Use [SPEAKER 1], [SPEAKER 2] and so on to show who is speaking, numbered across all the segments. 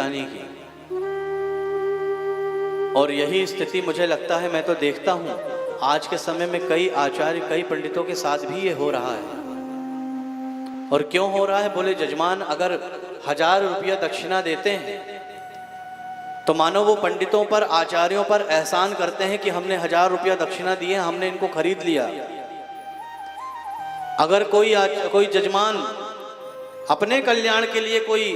[SPEAKER 1] बिताने की। और यही स्थिति मुझे लगता है, मैं तो देखता हूँ आज के समय में कई आचार्य, कई पंडितों के साथ भी ये हो रहा है। और क्यों हो रहा है? बोले जजमान अगर 1000 रुपया दक्षिणा देते हैं तो मानो वो पंडितों पर, आचार्यों पर एहसान करते हैं कि हमने 1000 रुपया दक्षिणा दिए, हमने इनको खरीद लिया। अगर कोई जजमान अपने कल्याण के लिए कोई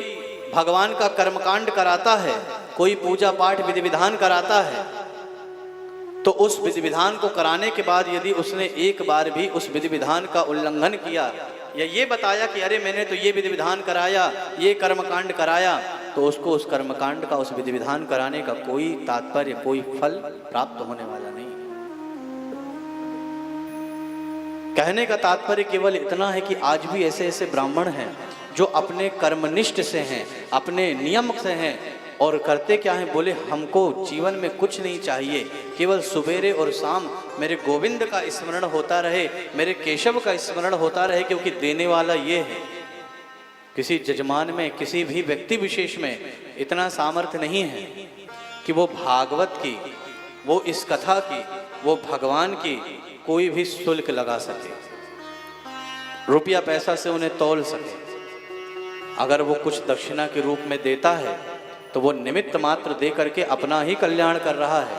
[SPEAKER 1] भगवान का कर्मकांड कराता है, कोई पूजा पाठ विधि विधान कराता है, तो उस विधि विधान को कराने के बाद यदि उसने एक बार भी उस विधि विधान का उल्लंघन किया या ये बताया कि अरे मैंने तो ये विधि विधान कराया, ये कर्मकांड कराया, तो उसको उस कर्मकांड का, उस विधि विधान कराने का कोई तात्पर्य, कोई फल प्राप्त होने वाला नहीं। कहने का तात्पर्य केवल इतना है कि आज भी ऐसे ऐसे ब्राह्मण हैं जो अपने कर्मनिष्ठ से हैं, अपने नियम से हैं, और करते क्या हैं? बोले हमको जीवन में कुछ नहीं चाहिए, केवल सुबेरे और शाम मेरे गोविंद का स्मरण होता रहे, मेरे केशव का स्मरण होता रहे, क्योंकि देने वाला ये है। किसी जजमान में, किसी भी व्यक्ति विशेष में इतना सामर्थ्य नहीं है कि वो भागवत की, वो इस कथा की, वो भगवान की कोई भी शुल्क लगा सके, रुपया पैसा से उन्हें तौल सके। अगर वो कुछ दक्षिणा के रूप में देता है तो वो निमित्त मात्र दे करके अपना ही कल्याण कर रहा है,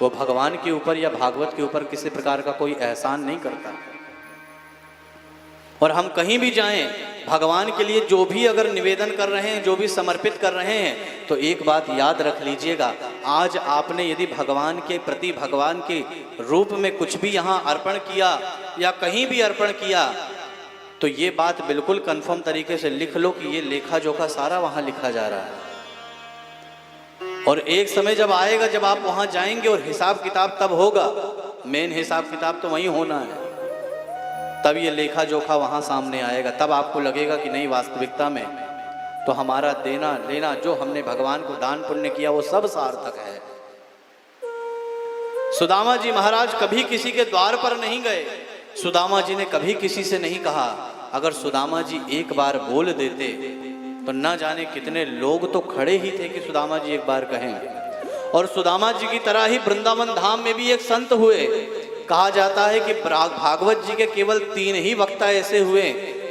[SPEAKER 1] वो भगवान के ऊपर या भागवत के ऊपर किसी प्रकार का कोई एहसान नहीं करता। और हम कहीं भी जाएं, भगवान के लिए जो भी अगर निवेदन कर रहे हैं, जो भी समर्पित कर रहे हैं, तो एक बात याद रख लीजिएगा, आज आपने यदि भगवान के प्रति, भगवान के रूप में कुछ भी यहाँ अर्पण किया या कहीं भी अर्पण किया, तो ये बात बिल्कुल कंफर्म तरीके से लिख लो कि ये लेखा जोखा सारा वहाँ लिखा जा रहा है। और एक समय जब आएगा, जब आप वहाँ जाएंगे और हिसाब किताब तब होगा, मेन हिसाब किताब तो वहीं होना है, तब ये लेखा जोखा वहाँ सामने आएगा। तब आपको लगेगा कि नहीं, वास्तविकता में तो हमारा देना लेना, जो हमने भगवान को दान पुण्य किया, वो सब सार्थक है। सुदामा जी महाराज कभी किसी के द्वार पर नहीं गए, सुदामा जी ने कभी किसी से नहीं कहा। अगर सुदामा जी एक बार बोल देते तो न जाने कितने लोग तो खड़े ही थे कि सुदामा जी एक बार कहें। और सुदामा जी की तरह ही वृंदावन धाम में भी एक संत हुए। कहा जाता है कि भागवत जी के केवल 3 ही वक्ता ऐसे हुए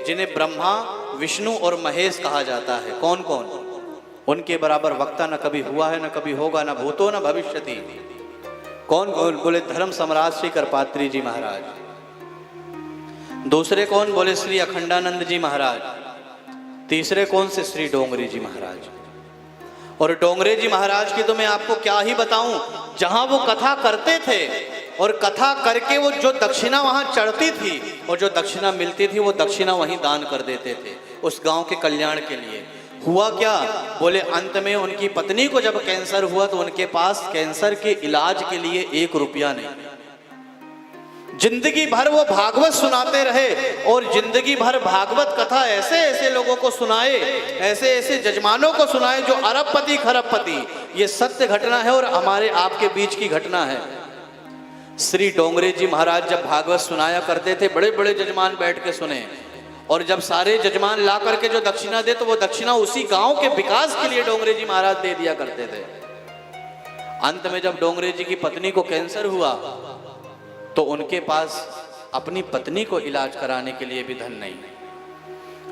[SPEAKER 1] जिन्हें ब्रह्मा, विष्णु और महेश कहा जाता है। कौन कौन? उनके बराबर वक्ता न कभी हुआ है, न कभी होगा, न भूतो न भविष्यति। कौन कौन? बोले धर्म सम्राट श्री करपात्री जी महाराज। दूसरे कौन? बोले श्री अखंडानंद जी महाराज। तीसरे कौन से? श्री डोंगरी जी महाराज। और डोंगरे जी महाराज की तो मैं आपको क्या ही बताऊं, जहां वो कथा करते थे और कथा करके वो जो दक्षिणा वहां चढ़ती थी और जो दक्षिणा मिलती थी, वो दक्षिणा वहीं दान कर देते थे उस गांव के कल्याण के लिए। हुआ क्या? बोले अंत में उनकी पत्नी को जब कैंसर हुआ तो उनके पास कैंसर के इलाज के लिए 1 रुपया नहीं। जिंदगी भर वो भागवत सुनाते रहे और जिंदगी भर भागवत कथा ऐसे ऐसे लोगों को सुनाए, ऐसे ऐसे जजमानों को सुनाए जो अरबपति खरबपति। ये सत्य घटना है और हमारे आपके बीच की घटना है। श्री डोंगरे जी महाराज जब भागवत सुनाया करते थे, बड़े बड़े जजमान बैठ के सुने, और जब सारे जजमान ला करके जो दक्षिणा दे, तो वो दक्षिणा उसी गांव के विकास के लिए डोंगरे जी महाराज दे दिया करते थे। अंत में जब डोंगरे जी की पत्नी को कैंसर हुआ तो उनके पास अपनी पत्नी को इलाज कराने के लिए भी धन नहीं,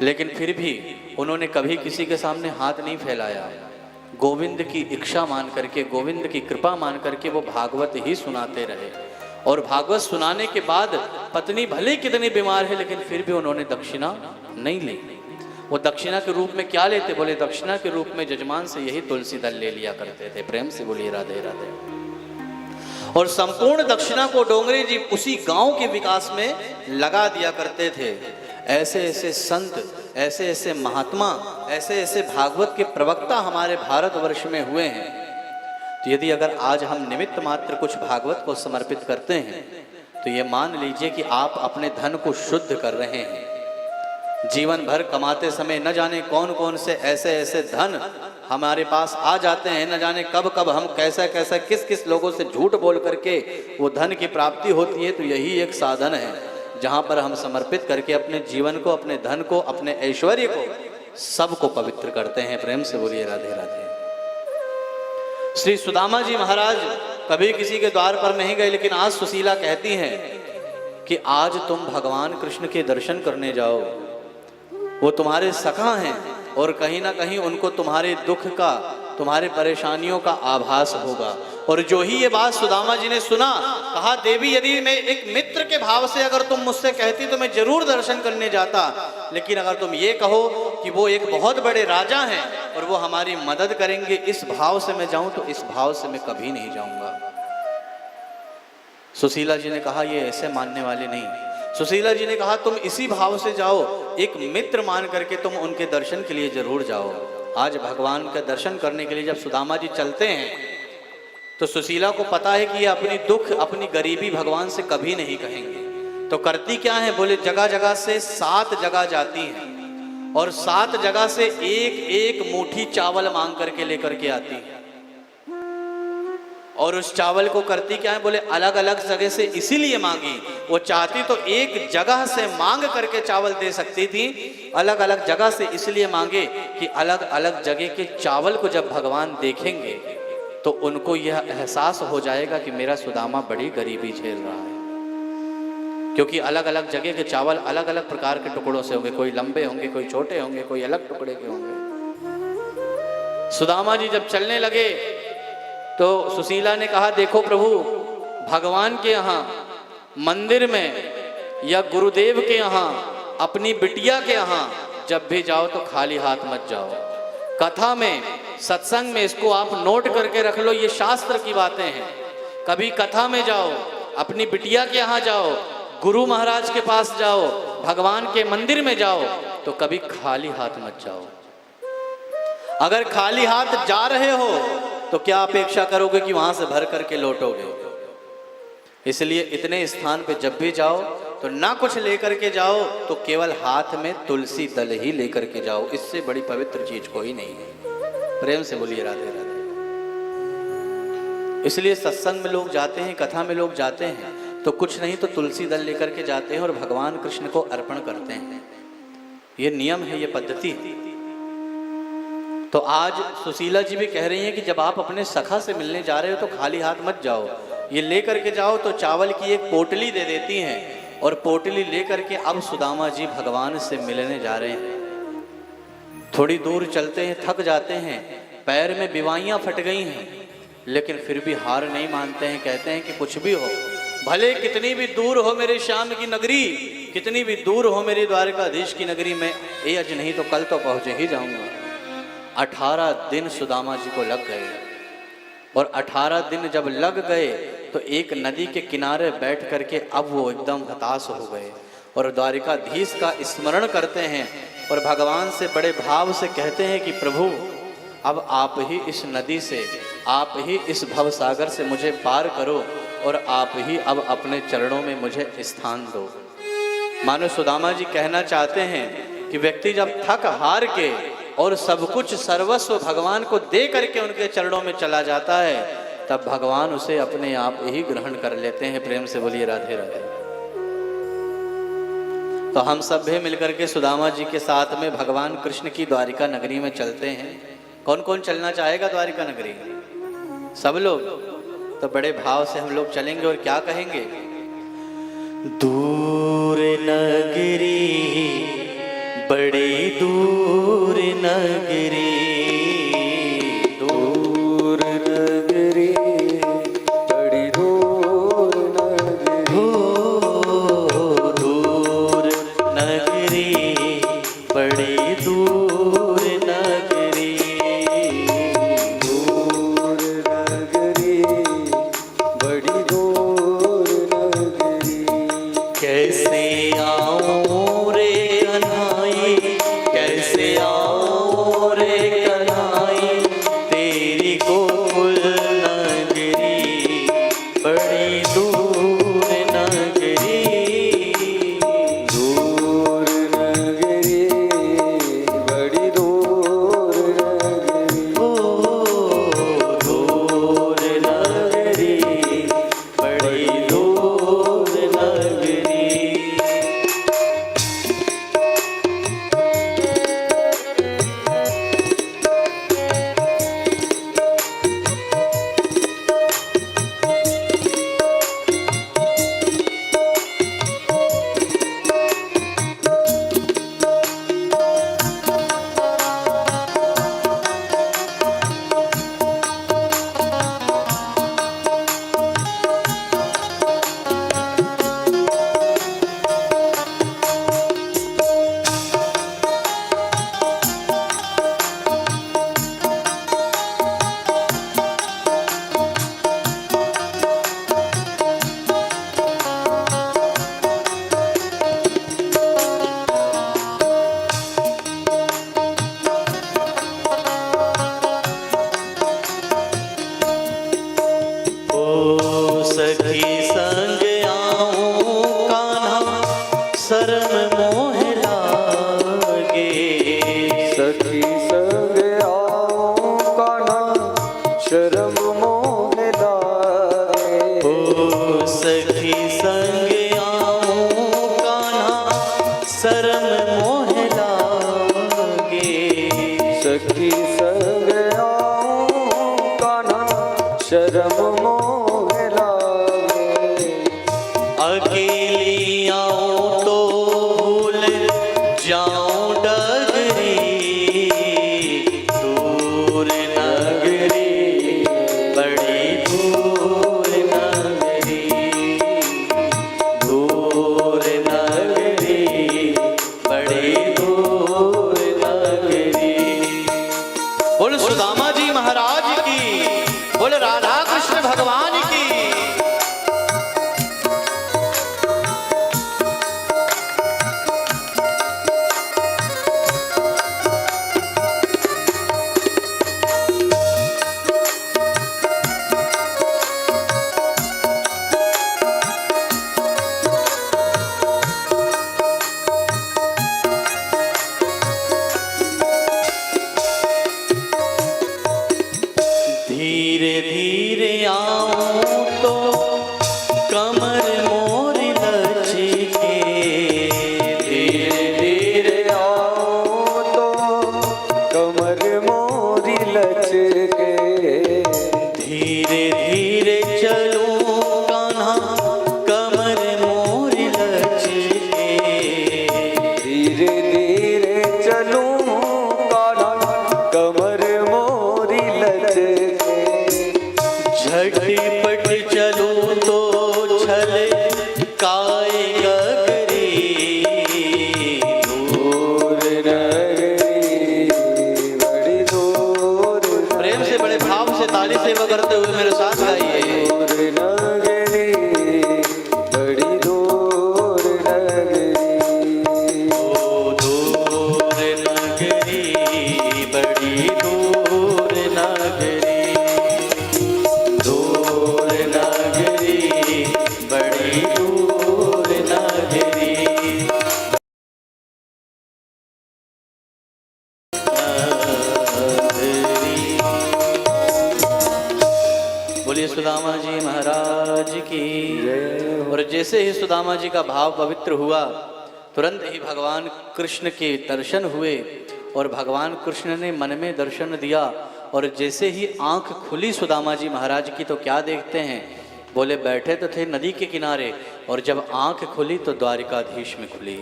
[SPEAKER 1] लेकिन फिर भी उन्होंने कभी किसी के सामने हाथ नहीं फैलाया। गोविंद की इच्छा मान करके, गोविंद की कृपा मान करके वो भागवत ही सुनाते रहे। और भागवत सुनाने के बाद पत्नी भले कितनी बीमार है, लेकिन फिर भी उन्होंने दक्षिणा नहीं ली। वो दक्षिणा के रूप में क्या लेते? बोले दक्षिणा के रूप में जजमान से यही तुलसी दल ले लिया करते थे। प्रेम से बोलिए राधे राधे। और संपूर्ण दक्षिणा को डोंगरे जी उसी गांव के विकास में लगा दिया करते थे। ऐसे ऐसे संत, ऐसे ऐसे महात्मा, ऐसे ऐसे भागवत के प्रवक्ता हमारे भारतवर्ष में हुए हैं। तो यदि अगर आज हम निमित्त मात्र कुछ भागवत को समर्पित करते हैं, तो ये मान लीजिए कि आप अपने धन को शुद्ध कर रहे हैं। जीवन भर कमाते समय न जाने कौन कौन से ऐसे ऐसे धन हमारे पास आ जाते हैं, न जाने कब कब हम कैसा कैसा किस किस लोगों से झूठ बोल करके वो धन की प्राप्ति होती है। तो यही एक साधन है जहाँ पर हम समर्पित करके अपने जीवन को, अपने धन को, अपने ऐश्वर्य को सबको पवित्र करते हैं। प्रेम से बोलिए राधे राधे। श्री सुदामा जी महाराज कभी किसी के द्वार पर नहीं गए, लेकिन आज सुशीला कहती हैं कि आज तुम भगवान कृष्ण के दर्शन करने जाओ, वो तुम्हारे सखा हैं और कहीं ना कहीं उनको तुम्हारे दुख का, तुम्हारे परेशानियों का आभास होगा। और जो ही ये बात सुदामा जी ने सुना, कहा देवी यदि मैं एक मित्र के भाव से अगर तुम मुझसे कहती तो मैं जरूर दर्शन करने जाता, लेकिन अगर तुम ये कहो कि वो एक बहुत बड़े राजा हैं और वो हमारी मदद करेंगे, इस भाव से मैं जाऊं तो इस भाव से मैं कभी नहीं जाऊंगा। सुशीला जी ने कहा ये ऐसे मानने वाले नहीं। सुशीला जी ने कहा तुम इसी भाव से जाओ, एक मित्र मान करके तुम उनके दर्शन के लिए जरूर जाओ। आज भगवान का दर्शन करने के लिए जब सुदामा जी चलते हैं तो सुशीला को पता है कि ये अपनी दुख, अपनी गरीबी भगवान से कभी नहीं कहेंगे। तो करती क्या है, बोले जगह जगह से 7 जगह जाती हैं और 7 जगह से एक एक मुट्ठी चावल मांग करके लेकर के आती है। और उस चावल को करती क्या है, बोले अलग अलग जगह से इसीलिए मांगी, वो चाहती तो एक जगह से मांग करके चावल दे सकती थी, अलग अलग जगह से इसलिए मांगे कि अलग अलग जगह के चावल को जब भगवान देखेंगे तो उनको यह एहसास हो जाएगा कि मेरा सुदामा बड़ी गरीबी झेल रहा है। क्योंकि अलग अलग जगह के चावल अलग अलग प्रकार के टुकड़ों से होंगे, कोई लंबे होंगे, कोई छोटे होंगे, कोई अलग टुकड़े के होंगे। सुदामा जी जब चलने लगे तो सुशीला ने कहा देखो प्रभु, भगवान के यहाँ मंदिर में या गुरुदेव के यहाँ, अपनी बिटिया के यहाँ जब भी जाओ तो खाली हाथ मत जाओ। कथा में, सत्संग में इसको आप नोट करके रख लो, ये शास्त्र की बातें हैं। कभी कथा में जाओ, अपनी बिटिया के यहाँ जाओ, गुरु महाराज के पास जाओ, भगवान के मंदिर में जाओ तो कभी खाली हाथ मत जाओ। अगर खाली हाथ जा रहे हो तो क्या अपेक्षा करोगे कि वहां से भर करके लौटोगे। इसलिए इतने स्थान पे जब भी जाओ तो ना कुछ लेकर के जाओ, तो केवल हाथ में तुलसी दल ही लेकर के जाओ, इससे बड़ी पवित्र चीज कोई नहीं है। प्रेम से बोलिए राधे राधे। इसलिए सत्संग में लोग जाते हैं, कथा में लोग जाते हैं तो कुछ नहीं तो तुलसी दल लेकर के जाते हैं और भगवान कृष्ण को अर्पण करते हैं। ये नियम है, ये पद्धति है। तो आज सुशीला जी भी कह रही हैं कि जब आप अपने सखा से मिलने जा रहे हो तो खाली हाथ मत जाओ, ये लेकर के जाओ। तो चावल की एक पोटली दे देती हैं और पोटली लेकर के अब सुदामा जी भगवान से मिलने जा रहे हैं। थोड़ी दूर चलते हैं, थक जाते हैं, पैर में बिवाइयाँ फट गई हैं, लेकिन फिर भी हार नहीं मानते हैं। कहते हैं कि कुछ भी हो, भले कितनी भी दूर हो मेरे श्याम की नगरी, कितनी भी दूर हो मेरी द्वारकाधीश की नगरी में, ये आज नहीं तो कल तो पहुँच ही जाऊँगा। 18 दिन सुदामा जी को लग गए और 18 दिन जब लग गए तो एक नदी के किनारे बैठ करके अब वो एकदम हताश हो गए और द्वारिकाधीश का स्मरण करते हैं और भगवान से बड़े भाव से कहते हैं कि प्रभु अब आप ही इस नदी से, आप ही इस भव सागर से मुझे पार करो और आप ही अब अपने चरणों में मुझे स्थान दो। मानो सुदामा जी कहना चाहते हैं कि व्यक्ति जब थक हार के और सब कुछ सर्वस्व भगवान को दे करके उनके चरणों में चला जाता है, तब भगवान उसे अपने आप ही ग्रहण कर लेते हैं। प्रेम से बोलिए राधे राधे। तो हम सब भी मिलकर के सुदामा जी के साथ में भगवान कृष्ण की द्वारिका नगरी में चलते हैं। कौन कौन चलना चाहेगा द्वारिका नगरी? सब लोग। तो बड़े भाव से हम लोग चलेंगे और क्या कहेंगे? दूर नगरी, बड़ी दूर नगरी, दूर नगरी, बड़ी दूर नगरी, हो दूर नगरी, बड़ी दूर नगरी, दूर नगरी, बड़ी दूर नगरी। कैसे आऊं रे कन्हाई, कैसे आऊं रे
[SPEAKER 2] शर्म मोह लागे।
[SPEAKER 1] ओ सखी संग आऊं कान्हा शर्म मोह लागे।
[SPEAKER 2] सखी संग आऊं कान्हा शर्म मोह लागे।
[SPEAKER 1] अकेली आऊं तो भूल जाऊं डगरी, दूर नगरी बड़ी दूर नगरी, दूर नगरी बड़ी दूर नगरी। बोल सुदामा जी महाराज की, बोल राधा कृष्ण भगवान की। धीरे धीरे आऊं तो कमर मोरी लचके।
[SPEAKER 2] धीरे धीरे आऊं तो कमर मोरी लचके।
[SPEAKER 1] धीरे धीरे चलूं कान्हा कमर मोरी लचके।
[SPEAKER 2] धीरे धीरे चलूं कान्हा कमर मोरी लचके।
[SPEAKER 1] झटपट चलूं तो छल काय गगरी,
[SPEAKER 2] दूर नगरी बड़ी दूर।
[SPEAKER 1] प्रेम से बड़े भाव से ताली सेवा करते हुए मेरे साथ गाइए।
[SPEAKER 2] दूर नगरी बड़ी दूर नगरी।
[SPEAKER 1] ओ दूर नगरी बड़ी दूर नगरी, दूर नगरी बड़ी दूर नगरी। बोलिए सुदामा जी महाराज की। और जैसे ही सुदामा जी का भाव पवित्र हुआ, तुरंत ही भगवान कृष्ण के दर्शन हुए और भगवान कृष्ण ने मन में दर्शन दिया। और जैसे ही आंख खुली सुदामा जी महाराज की तो क्या देखते हैं, बोले बैठे तो थे नदी के किनारे और जब आंख खुली तो द्वारिकाधीश में खुली।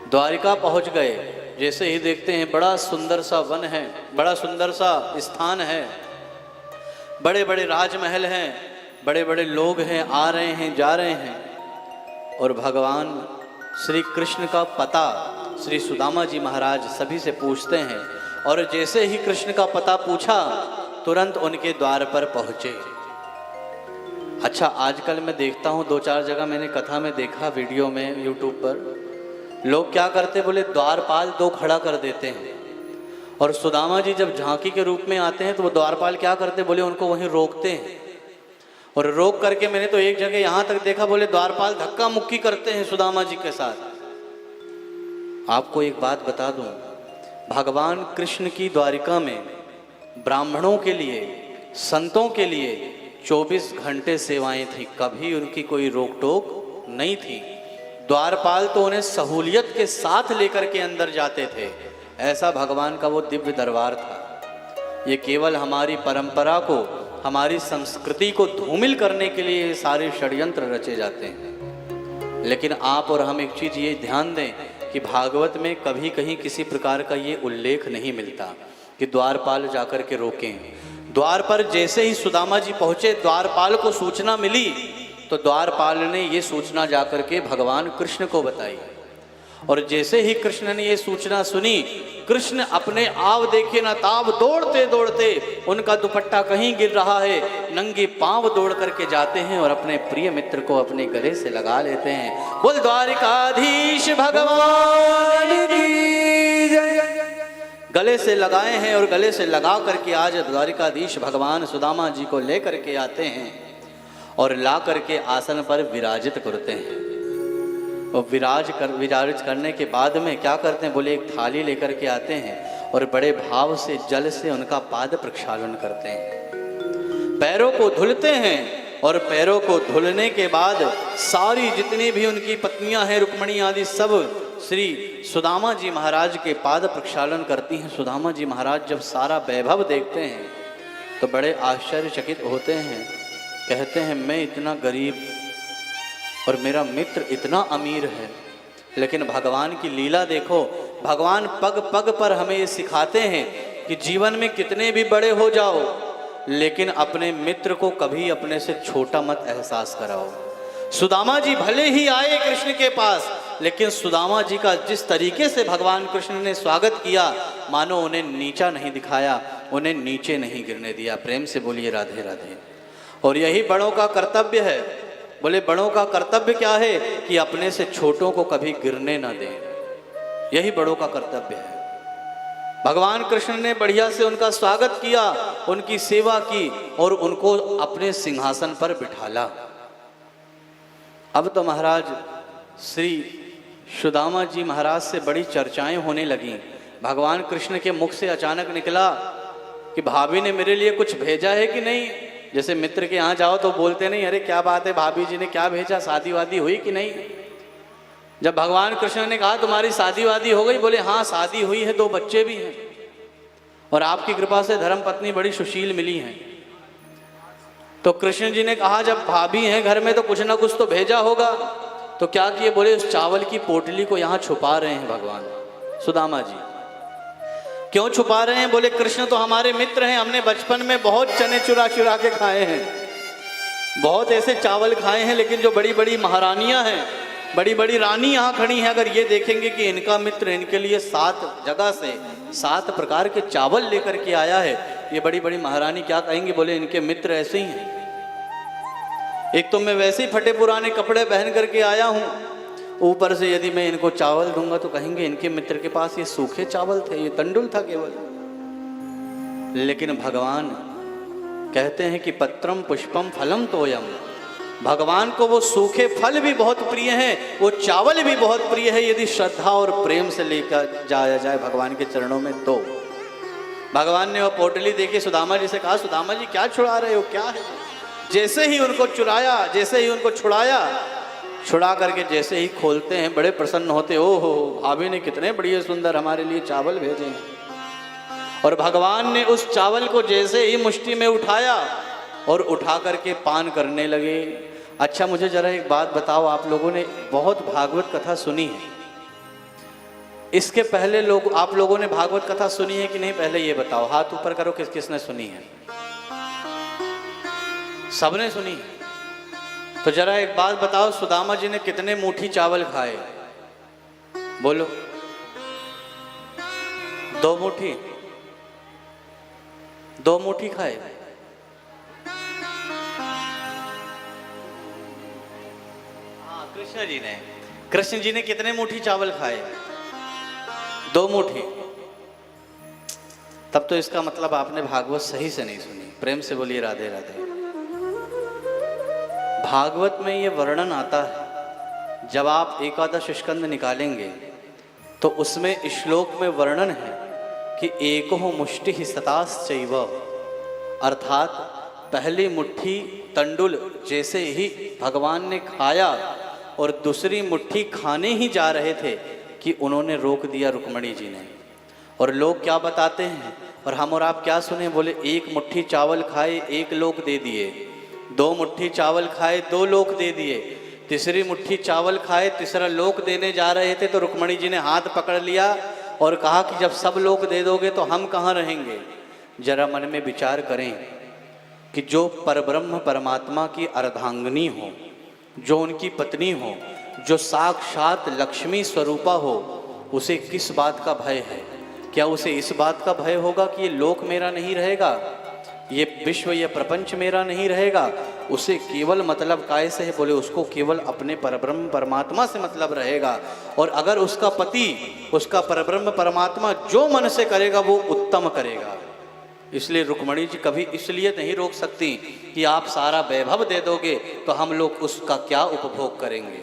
[SPEAKER 1] द्वारिका पहुंच गए, जैसे ही देखते हैं बड़ा सुंदर सा वन है, बड़ा सुंदर सा स्थान है, बड़े बड़े राजमहल हैं, बड़े बड़े लोग हैं, आ रहे हैं जा रहे हैं। और भगवान श्री कृष्ण का पता श्री सुदामा जी महाराज सभी से पूछते हैं। और जैसे ही कृष्ण का पता पूछा तुरंत उनके द्वार पर पहुँचे। अच्छा, आजकल मैं देखता हूँ, 2-4 जगह मैंने कथा में देखा, वीडियो में, यूट्यूब पर लोग क्या करते, बोले द्वारपाल 2 खड़ा कर देते हैं। और सुदामा जी जब झांकी के रूप में आते हैं तो वो द्वारपाल क्या करते, बोले उनको वहीं रोकते हैं। और रोक करके मैंने तो एक जगह यहाँ तक देखा, बोले द्वारपाल धक्का मुक्की करते हैं सुदामा जी के साथ। आपको एक बात बता दूं, भगवान कृष्ण की द्वारिका में ब्राह्मणों के लिए, संतों के लिए 24 घंटे सेवाएं थी, कभी उनकी कोई रोक टोक नहीं थी। द्वारपाल तो उन्हें सहूलियत के साथ लेकर के अंदर जाते थे। ऐसा भगवान का वो दिव्य दरबार था। ये केवल हमारी परंपरा को, हमारी संस्कृति को धूमिल करने के लिए सारे षड्यंत्र रचे जाते हैं। लेकिन आप और हम एक चीज़ ये ध्यान दें कि भागवत में कभी कहीं किसी प्रकार का ये उल्लेख नहीं मिलता कि द्वारपाल जाकर के रोकें। द्वार पर जैसे ही सुदामा जी पहुँचे, द्वारपाल को सूचना मिली तो द्वारपाल ने ये सूचना जाकर के भगवान कृष्ण को बताई। और जैसे ही कृष्ण ने ये सूचना सुनी, कृष्ण अपने आप देखे न ताब, दौड़ते दौड़ते, उनका दुपट्टा कहीं गिर रहा है, नंगे पांव दौड़ करके जाते हैं और अपने प्रिय मित्र को अपने गले से लगा लेते हैं। बोल द्वारिकाधीश भगवान की जय। गले से लगाए हैं और गले से लगा करके आज द्वारिकाधीश भगवान सुदामा जी को लेकर के आते हैं और ला करके आसन पर विराजित करते हैं। और विराजित करने के बाद में क्या करते हैं, बोले एक थाली लेकर के आते हैं और बड़े भाव से जल से उनका पाद प्रक्षालन करते हैं। पैरों को धुलते हैं और पैरों को धुलने के बाद सारी जितनी भी उनकी पत्नियां हैं, रुक्मणी आदि, सब श्री सुदामा जी महाराज के पाद प्रक्षालन करती हैं। सुदामा जी महाराज जब सारा वैभव देखते हैं तो बड़े आश्चर्यचकित होते हैं। कहते हैं मैं इतना गरीब और मेरा मित्र इतना अमीर है, लेकिन भगवान की लीला देखो। भगवान पग पग पर हमें ये सिखाते हैं कि जीवन में कितने भी बड़े हो जाओ, लेकिन अपने मित्र को कभी अपने से छोटा मत एहसास कराओ। सुदामा जी भले ही आए कृष्ण के पास, लेकिन सुदामा जी का जिस तरीके से भगवान कृष्ण ने स्वागत किया, मानो उन्हें नीचा नहीं दिखाया, उन्हें नीचे नहीं गिरने दिया। प्रेम से बोलिए राधे राधे। और यही बड़ों का कर्तव्य है। बोले बड़ों का कर्तव्य क्या है? कि अपने से छोटों को कभी गिरने ना दें। यही बड़ों का कर्तव्य है। भगवान कृष्ण ने बढ़िया से उनका स्वागत किया, उनकी सेवा की और उनको अपने सिंहासन पर बिठाला। अब तो महाराज श्री सुदामा जी महाराज से बड़ी चर्चाएं होने लगीं। भगवान कृष्ण के मुख से अचानक निकला कि भाभी ने मेरे लिए कुछ भेजा है कि नहीं। जैसे मित्र के यहाँ जाओ तो बोलते नहीं, अरे क्या बात है, भाभी जी ने क्या भेजा, शादी वादी हुई कि नहीं। जब भगवान कृष्ण ने कहा तुम्हारी शादी वादी हो गई, बोले हाँ शादी हुई है, 2 बच्चे भी हैं और आपकी कृपा से धर्म पत्नी बड़ी सुशील मिली हैं। तो कृष्ण जी ने कहा जब भाभी हैं घर में तो कुछ ना कुछ तो भेजा होगा। तो क्या किए? बोले उस चावल की पोटली को यहाँ छुपा रहे हैं भगवान सुदामा जी। क्यों छुपा रहे हैं? बोले कृष्ण तो हमारे मित्र हैं, हमने बचपन में बहुत चने चुरा चुरा के खाए हैं, बहुत ऐसे चावल खाए हैं, लेकिन जो बड़ी बड़ी महारानियां हैं, बड़ी बड़ी रानी यहाँ खड़ी हैं, अगर ये देखेंगे कि इनका मित्र इनके लिए 7 जगह से 7 प्रकार के चावल लेकर के आया है, ये बड़ी बड़ी महारानी क्या कहेंगी? बोले इनके मित्र ऐसे ही हैं। एक तो मैं वैसे ही फटे पुराने कपड़े पहन करके आया हूँ, ऊपर से यदि मैं इनको चावल दूंगा तो कहेंगे इनके मित्र के पास ये सूखे चावल थे, ये तंडुल था केवल। लेकिन भगवान कहते हैं कि पत्रम पुष्पम फलम तोयम। भगवान को वो सूखे फल भी बहुत प्रिय हैं, वो चावल भी बहुत प्रिय है, यदि श्रद्धा और प्रेम से लेकर जाया जाए भगवान के चरणों में। तो भगवान ने वो पोटली देखी, सुदामा जी से कहा सुदामा जी क्या छुड़ा रहे हो, क्या है? जैसे ही उनको चुराया, जैसे ही उनको छुड़ाया, छुड़ा करके जैसे ही खोलते हैं बड़े प्रसन्न होते, ओहो भाभी ने कितने बढ़िया सुंदर हमारे लिए चावल भेजे हैं। और भगवान ने उस चावल को जैसे ही मुट्ठी में उठाया और उठा करके पान करने लगे। अच्छा मुझे जरा एक बात बताओ, आप लोगों ने बहुत भागवत कथा सुनी है, इसके पहले आप लोगों ने भागवत कथा सुनी है कि नहीं? पहले ये बताओ, हाथ ऊपर करो, किस किसने सुनी है? सबने सुनी है। तो जरा एक बात बताओ, सुदामा जी ने कितने मुट्ठी चावल खाए? बोलो। 2 मुट्ठी, 2 मुट्ठी खाए। हाँ कृष्ण जी ने कितने मुट्ठी चावल खाए? 2 मुट्ठी। तब तो इसका मतलब आपने भागवत सही से नहीं सुनी। प्रेम से बोलिए राधे राधे। भागवत में ये वर्णन आता है, जब आप एकादश स्कंद निकालेंगे तो उसमें श्लोक में वर्णन है कि एको मुष्टि सताश्चैव, अर्थात पहली मुट्ठी तंडुल जैसे ही भगवान ने खाया और दूसरी मुट्ठी खाने ही जा रहे थे कि उन्होंने रोक दिया रुक्मणी जी ने। और लोग क्या बताते हैं और हम और आप क्या सुने? बोले 1 मुट्ठी चावल खाए 1 लोक दे दिए, 2 मुट्ठी चावल खाए 2 लोक दे दिए, तीसरी मुट्ठी चावल खाए तीसरा लोक देने जा रहे थे तो रुक्मणी जी ने हाथ पकड़ लिया और कहा कि जब सब लोक दे दोगे तो हम कहाँ रहेंगे? जरा मन में विचार करें कि जो परब्रह्म परमात्मा की अर्धांगिनी हो, जो उनकी पत्नी हो, जो साक्षात लक्ष्मी स्वरूपा हो, उसे किस बात का भय है? क्या उसे इस बात का भय होगा कि ये लोक मेरा नहीं रहेगा, ये विश्व ये प्रपंच मेरा नहीं रहेगा? उसे केवल मतलब काय से है? बोले उसको केवल अपने परब्रह्म परमात्मा से मतलब रहेगा। और अगर उसका पति, उसका परब्रह्म परमात्मा जो मन से करेगा वो उत्तम करेगा। इसलिए रुक्मणी जी कभी इसलिए नहीं रोक सकती कि आप सारा वैभव दे दोगे तो हम लोग उसका क्या उपभोग करेंगे।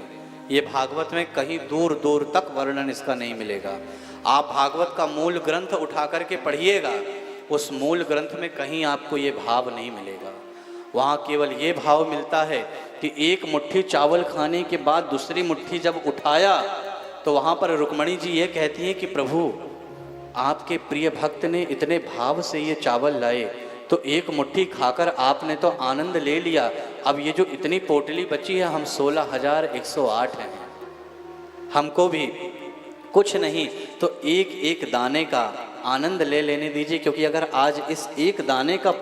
[SPEAKER 1] ये भागवत में कहीं दूर दूर तक वर्णन इसका नहीं मिलेगा। आप भागवत का मूल ग्रंथ उठा करके पढ़िएगा, उस मूल ग्रंथ में कहीं आपको ये भाव नहीं मिलेगा। वहाँ केवल ये भाव मिलता है कि एक मुट्ठी चावल खाने के बाद दूसरी मुट्ठी जब उठाया तो वहाँ पर रुक्मणी जी ये कहती हैं कि प्रभु आपके प्रिय भक्त ने इतने भाव से ये चावल लाए, तो एक मुट्ठी खाकर आपने तो आनंद ले लिया, अब ये जो इतनी पोटली बची है हम 16,108 हैं, हमको भी कुछ नहीं तो एक एक दाने का आनंद ले लेने दीजिए, क्योंकि अगर आज इस एक दाने का